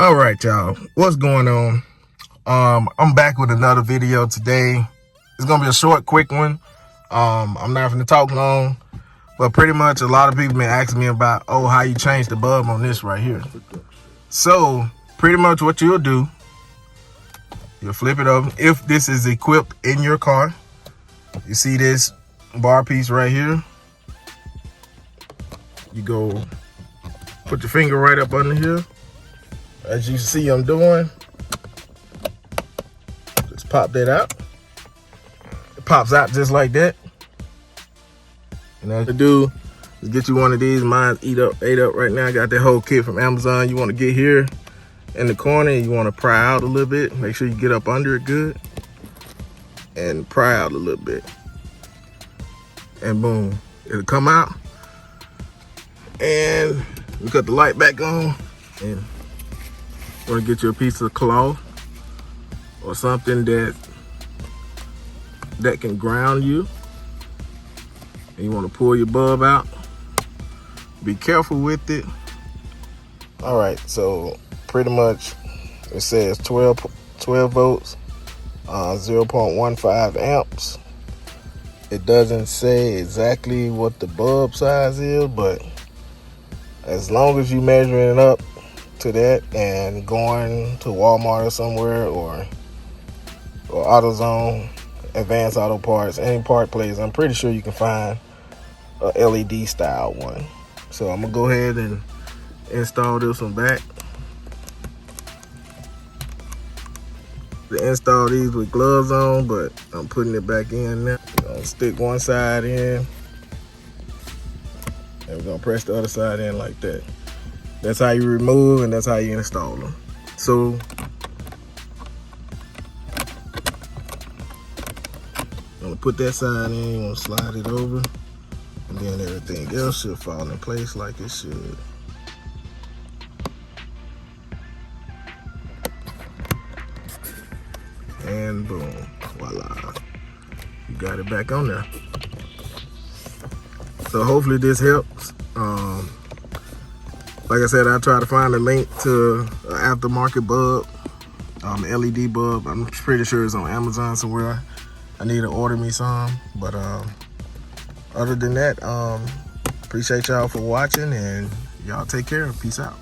All right, y'all, what's going on? I'm back with another video today. It's gonna be a short, quick one. I'm not gonna talk long, but pretty much a lot of people been asking me about, oh, how you change the bulb on this right here. So pretty much what you'll do, you'll flip it over. If this is equipped in your car, you see this bar piece right here, you go put your finger right up under here. As you see I'm doing, just pop that out. It pops out just like that. And all you do is get you one of these. Mine's ate up right now. I got that whole kit from Amazon. You want to get here in the corner and you want to pry out a little bit. Make sure you get up under it good and pry out a little bit. And boom, it'll come out. And we cut the light back on, and you want to get you a piece of cloth or something that can ground you. And you want to pull your bulb out. Be careful with it. All right, so pretty much it says 12 volts, 0.15 amps. It doesn't say exactly what the bulb size is, but as long as you measuring it up to that and going to Walmart or somewhere or AutoZone, Advanced Auto Parts, any part place, I'm pretty sure you can find a LED style one. So I'm gonna go ahead and install this one back. To install these with gloves on, but I'm putting it back in now. We're gonna stick one side in, and we're gonna press the other side in like that. That's how you remove and that's how you install them. So I'm gonna put that side in, you wanna slide it over, and then everything else should fall in place like it should. And boom, voila, you got it back on there. So hopefully this helps. Like I said, I try to find a link to an aftermarket bulb, LED bulb. I'm pretty sure it's on Amazon somewhere. I need to order me some, but other than that, appreciate y'all for watching, and y'all take care. Peace out.